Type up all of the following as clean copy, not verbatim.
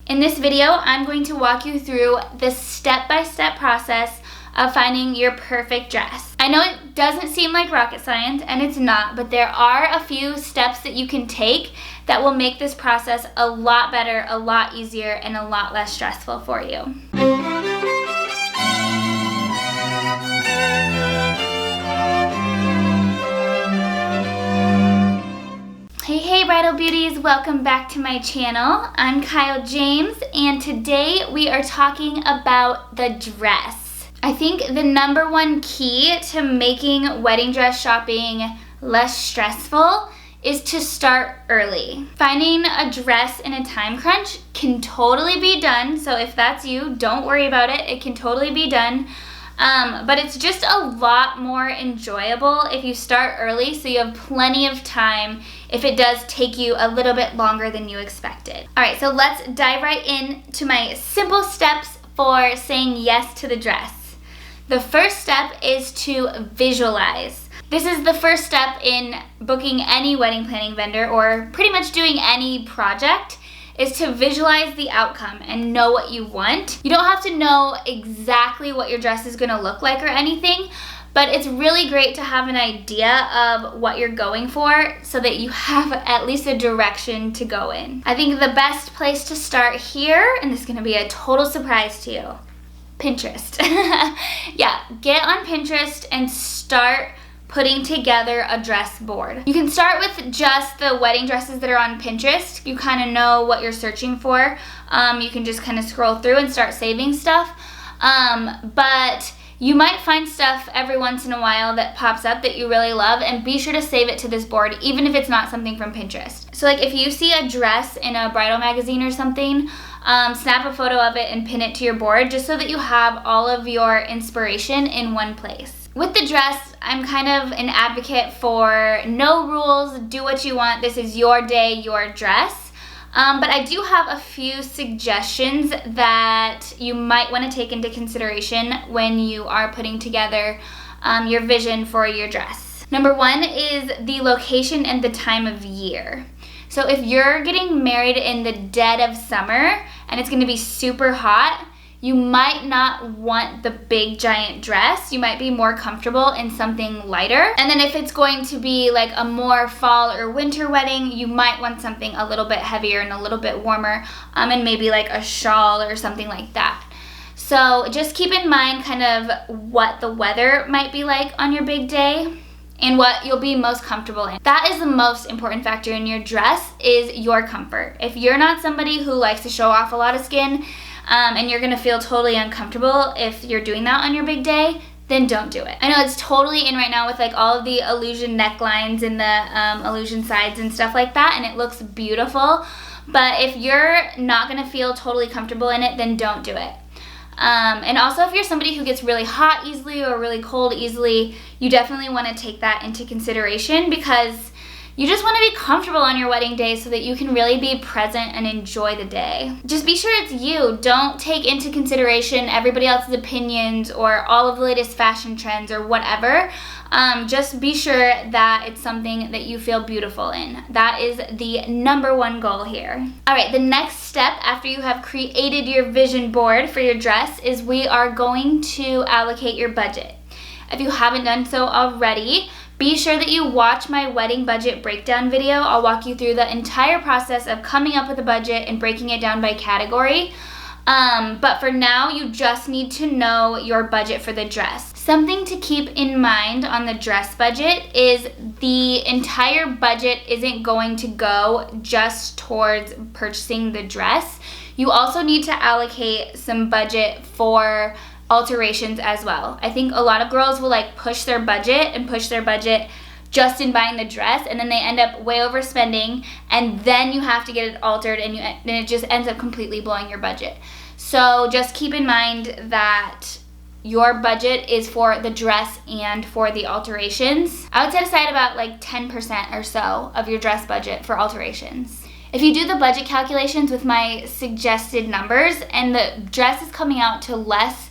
In this video, I'm going to walk you through the step-by-step process of finding your perfect dress. I know it doesn't seem like rocket science, and it's not, but there are a few steps that you can take that will make this process a lot better, a lot easier, and a lot less stressful for you. Hey bridal beauties, welcome back to my channel. I'm Kyle James, and today we are talking about the dress. I think the number one key to making wedding dress shopping less stressful is to start early. Finding a dress in a time crunch can totally be done, so if that's you, don't worry about it. It can totally be done. But it's just a lot more enjoyable if you start early so you have plenty of time if it does take you a little bit longer than you expected. All right, so let's dive right into my simple steps for saying yes to the dress. The first step is to visualize. This is the first step in booking any wedding planning vendor or pretty much doing any project, is to visualize the outcome and know what you want. You don't have to know exactly what your dress is gonna look like or anything, but it's really great to have an idea of what you're going for so that you have at least a direction to go in. I think the best place to start here, and this is gonna be a total surprise to you, Pinterest. Yeah, get on Pinterest and start putting together a dress board. You can start with just the wedding dresses that are on Pinterest. You kind of know what you're searching for. You can just kind of scroll through and start saving stuff. But you might find stuff every once in a while that pops up that you really love, and be sure to save it to this board, even if it's not something from Pinterest. So like if you see a dress in a bridal magazine or something, snap a photo of it and pin it to your board just so that you have all of your inspiration in one place. With the dress, I'm kind of an advocate for no rules, do what you want, this is your day, your dress. But I do have a few suggestions that you might want to take into consideration when you are putting together your vision for your dress. Number one is the location and the time of year. So if you're getting married in the dead of summer and it's going to be super hot, you might not want the big giant dress. You might be more comfortable in something lighter. And then if it's going to be like a more fall or winter wedding, you might want something a little bit heavier and a little bit warmer, and maybe like a shawl or something like that. So just keep in mind kind of what the weather might be like on your big day and what you'll be most comfortable in. That is the most important factor in your dress, is your comfort. If you're not somebody who likes to show off a lot of skin, and you're gonna feel totally uncomfortable if you're doing that on your big day, then don't do it. I know it's totally in right now with like all of the illusion necklines and the illusion sides and stuff like that, and it looks beautiful, but if you're not gonna feel totally comfortable in it, then don't do it. And also if you're somebody who gets really hot easily or really cold easily, you definitely wanna take that into consideration, because you just want to be comfortable on your wedding day so that you can really be present and enjoy the day. Just be sure it's you. Don't take into consideration everybody else's opinions or all of the latest fashion trends or whatever. Just be sure that it's something that you feel beautiful in. That is the number one goal here. All right, the next step after you have created your vision board for your dress is we are going to allocate your budget. If you haven't done so already, be sure that you watch my wedding budget breakdown video. I'll walk you through the entire process of coming up with a budget and breaking it down by category. But for now, you just need to know your budget for the dress. Something to keep in mind on the dress budget is the entire budget isn't going to go just towards purchasing the dress. You also need to allocate some budget for alterations as well. I think a lot of girls will like push their budget just in buying the dress, and then they end up way overspending, and then you have to get it altered, and it just ends up completely blowing your budget. So just keep in mind that your budget is for the dress and for the alterations. I would set aside about like 10% or so of your dress budget for alterations. If you do the budget calculations with my suggested numbers and the dress is coming out to less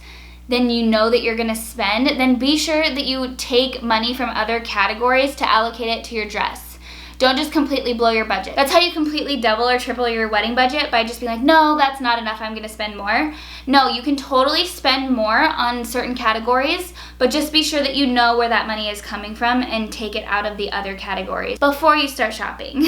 than you know that you're gonna spend, then be sure that you take money from other categories to allocate it to your dress. Don't just completely blow your budget. That's how you completely double or triple your wedding budget, by just being like, no, that's not enough, I'm gonna spend more. No, you can totally spend more on certain categories, but just be sure that you know where that money is coming from and take it out of the other categories before you start shopping.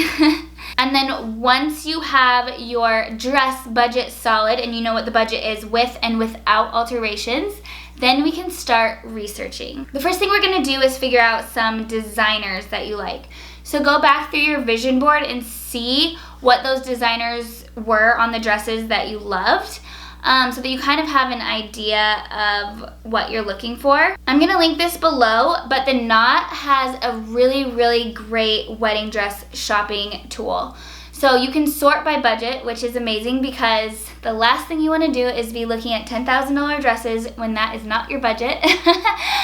And then once you have your dress budget solid and you know what the budget is with and without alterations, then we can start researching. The first thing we're gonna do is figure out some designers that you like. So go back through your vision board and see what those designers were on the dresses that you loved, so that you kind of have an idea of what you're looking for. I'm gonna link this below, but The Knot has a really, really great wedding dress shopping tool. So you can sort by budget, which is amazing because the last thing you want to do is be looking at $10,000 dresses when that is not your budget.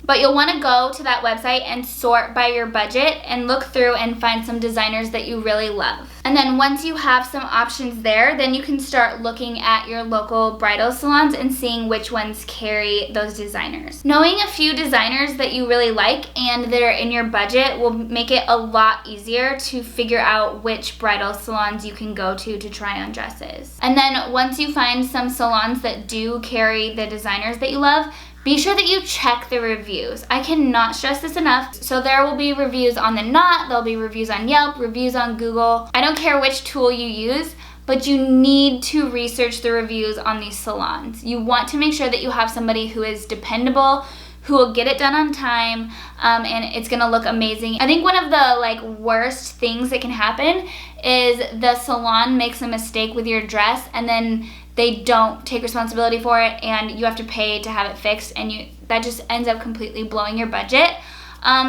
But you'll want to go to that website and sort by your budget and look through and find some designers that you really love. And then once you have some options there, then you can start looking at your local bridal salons and seeing which ones carry those designers. Knowing a few designers that you really like and that are in your budget will make it a lot easier to figure out which bridal salons you can go to try on dresses. And then once you find some salons that do carry the designers that you love, be sure that you check the reviews. I cannot stress this enough. So there will be reviews on The Knot, there'll be reviews on Yelp, reviews on Google. I don't care which tool you use, but you need to research the reviews on these salons. You want to make sure that you have somebody who is dependable, who will get it done on time, and it's gonna look amazing. I think one of the worst things that can happen is the salon makes a mistake with your dress and then they don't take responsibility for it and you have to pay to have it fixed, and that just ends up completely blowing your budget.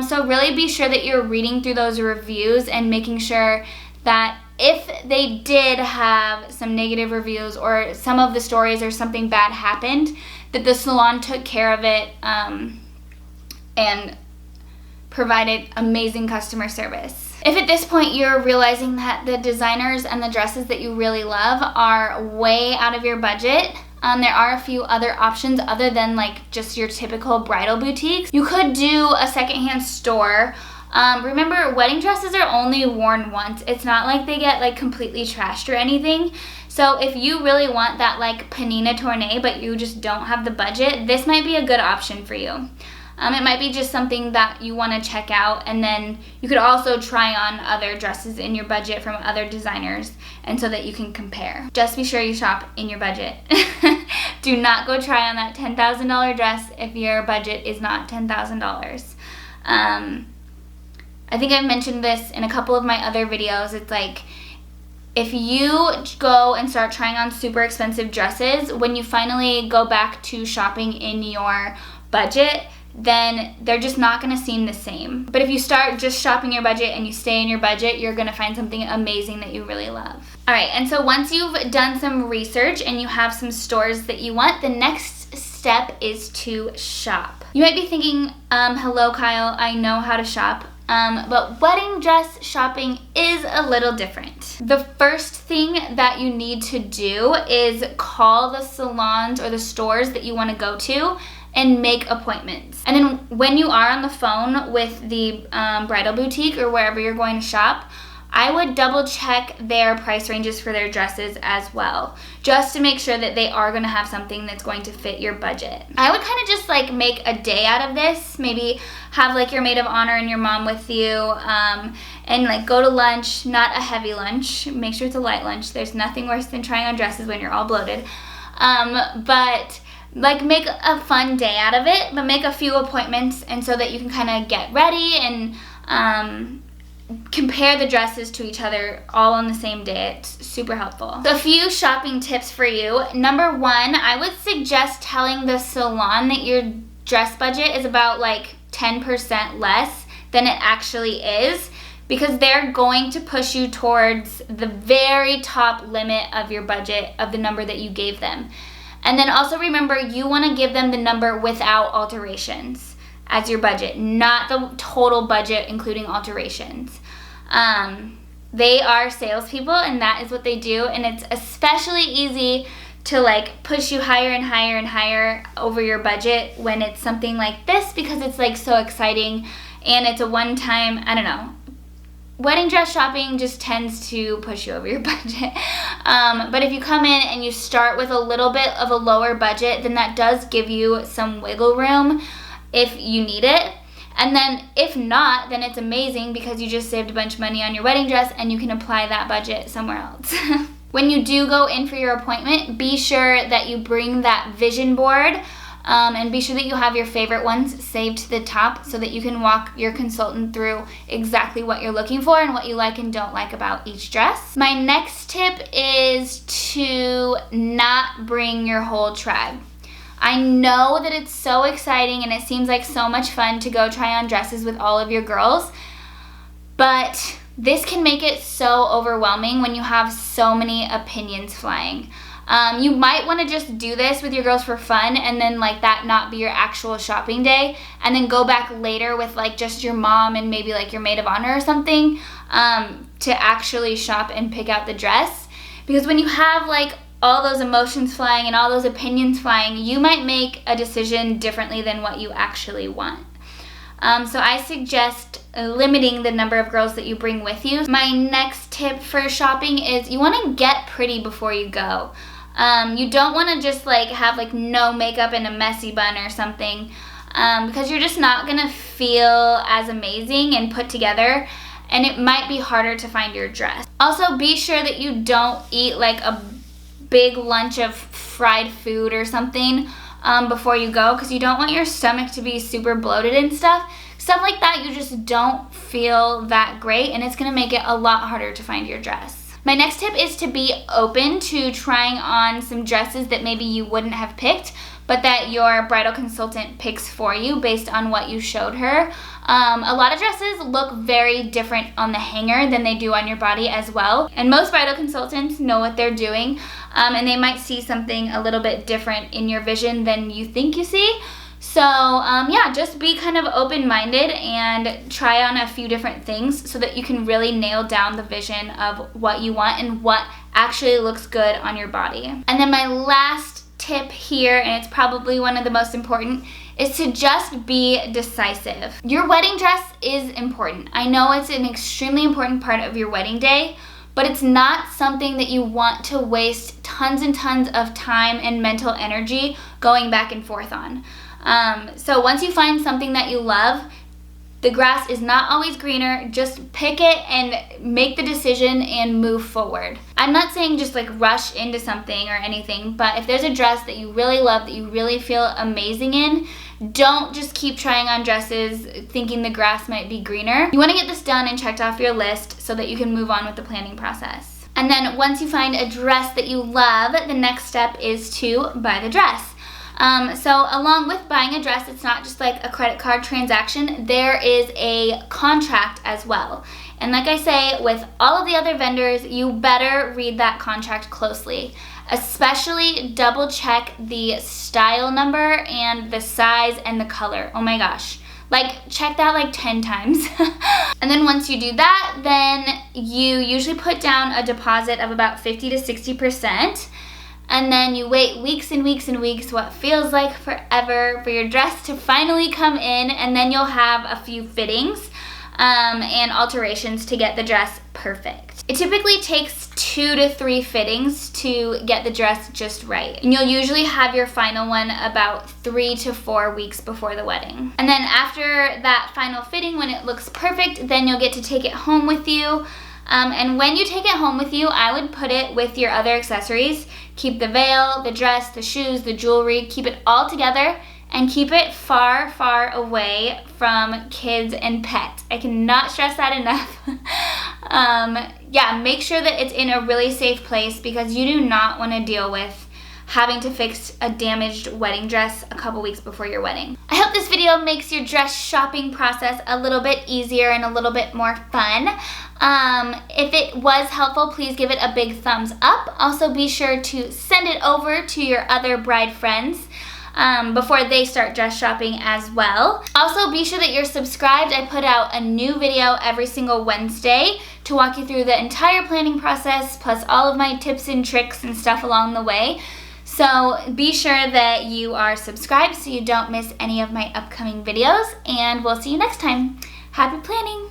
So really be sure that you're reading through those reviews and making sure that if they did have some negative reviews or some of the stories or something bad happened, that the salon took care of it and provided amazing customer service. If at this point you're realizing that the designers and the dresses that you really love are way out of your budget, there are a few other options other than just your typical bridal boutiques. You could do a secondhand store. Remember, wedding dresses are only worn once. It's not like they get completely trashed or anything. So if you really want that Panina Tournée but you just don't have the budget, this might be a good option for you. It might be just something that you want to check out, and then you could also try on other dresses in your budget from other designers, and so that you can compare. Just be sure you shop in your budget. Do not go try on that $10,000 dress if your budget is not $10,000. I think I've mentioned this in a couple of my other videos. It's if you go and start trying on super expensive dresses, when you finally go back to shopping in your budget, then they're just not gonna seem the same. But if you start just shopping your budget and you stay in your budget, you're gonna find something amazing that you really love. All right, and so once you've done some research and you have some stores that you want, the next step is to shop. You might be thinking, hello Kyle, I know how to shop. But wedding dress shopping is a little different. The first thing that you need to do is call the salons or the stores that you want to go to and make appointments. And then when you are on the phone with the bridal boutique or wherever you're going to shop, I would double check their price ranges for their dresses as well, just to make sure that they are gonna have something that's going to fit your budget. I would kind of just make a day out of this, maybe have your maid of honor and your mom with you, and go to lunch, not a heavy lunch, make sure it's a light lunch. There's nothing worse than trying on dresses when you're all bloated. But make a fun day out of it, but make a few appointments, and so that you can kind of get ready and compare the dresses to each other all on the same day. It's super helpful. So a few shopping tips for you. Number one, I would suggest telling the salon that your dress budget is about 10% less than it actually is, because they're going to push you towards the very top limit of your budget of the number that you gave them. And then also remember, you want to give them the number without alterations as your budget, not the total budget including alterations. They are salespeople, and that is what they do, and it's especially easy to push you higher and higher and higher over your budget when it's something like this, because it's so exciting and it's a one-time, I don't know, wedding dress shopping just tends to push you over your budget. But if you come in and you start with a little bit of a lower budget, then that does give you some wiggle room if you need it. And then if not, then it's amazing because you just saved a bunch of money on your wedding dress and you can apply that budget somewhere else. When you do go in for your appointment, be sure that you bring that vision board. And be sure that you have your favorite ones saved to the top so that you can walk your consultant through exactly what you're looking for and what you like and don't like about each dress. My next tip is to not bring your whole tribe. I know that it's so exciting and it seems like so much fun to go try on dresses with all of your girls, but this can make it so overwhelming when you have so many opinions flying. You might want to just do this with your girls for fun and then like that not be your actual shopping day, and then go back later with like just your mom and maybe like your maid of honor or something to actually shop and pick out the dress. Because when you have like all those emotions flying and all those opinions flying, you might make a decision differently than what you actually want. So I suggest limiting the number of girls that you bring with you. My next tip for shopping is you want to get pretty before you go. You don't want to just like have like no makeup and a messy bun or something, because you're just not gonna feel as amazing and put together, and it might be harder to find your dress. Also, be sure that you don't eat like a big lunch of fried food or something before you go, because you don't want your stomach to be super bloated and stuff. Stuff like that, you just don't feel that great, and it's gonna make it a lot harder to find your dress. My next tip is to be open to trying on some dresses that maybe you wouldn't have picked, but that your bridal consultant picks for you based on what you showed her. A lot of dresses look very different on the hanger than they do on your body as well. And most bridal consultants know what they're doing, and they might see something a little bit different in your vision than you think you see. So yeah, just be kind of open-minded and try on a few different things so that you can really nail down the vision of what you want and what actually looks good on your body. And then my last tip here, and it's probably one of the most important, is to just be decisive. Your wedding dress is important. I know it's an extremely important part of your wedding day, but it's not something that you want to waste tons and tons of time and mental energy going back and forth on. So once you find something that you love, the grass is not always greener. Just pick it and make the decision and move forward. I'm not saying just like rush into something or anything, but if there's a dress that you really love, that you really feel amazing in, don't just keep trying on dresses thinking the grass might be greener. You want to get this done and checked off your list so that you can move on with the planning process. And then once you find a dress that you love, the next step is to buy the dress. So along with buying a dress, it's not just like a credit card transaction. There is a contract as well. And like I say, with all of the other vendors, you better read that contract closely. Especially double check the style number and the size and the color. Oh my gosh. Like, check that like 10 times. And then once you do that, then you usually put down a deposit of about 50 to 60%. And then you wait weeks and weeks and weeks, what feels like forever, for your dress to finally come in, and then you'll have a few fittings and alterations to get the dress perfect. It typically takes 2 to 3 fittings to get the dress just right. And you'll usually have your final one about 3 to 4 weeks before the wedding. And then after that final fitting, when it looks perfect, then you'll get to take it home with you. And when you take it home with you, I would put it with your other accessories. Keep the veil, the dress, the shoes, the jewelry, keep it all together, and keep it far, far away from kids and pets. I cannot stress that enough. Yeah, make sure that it's in a really safe place, because you do not want to deal with having to fix a damaged wedding dress a couple weeks before your wedding. I hope this video makes your dress shopping process a little bit easier and a little bit more fun. If it was helpful, please give it a big thumbs up. Also, be sure to send it over to your other bride friends before they start dress shopping as well. Also, be sure that you're subscribed. I put out a new video every single Wednesday to walk you through the entire planning process, plus all of my tips and tricks and stuff along the way. So be sure that you are subscribed so you don't miss any of my upcoming videos, and we'll see you next time. Happy planning!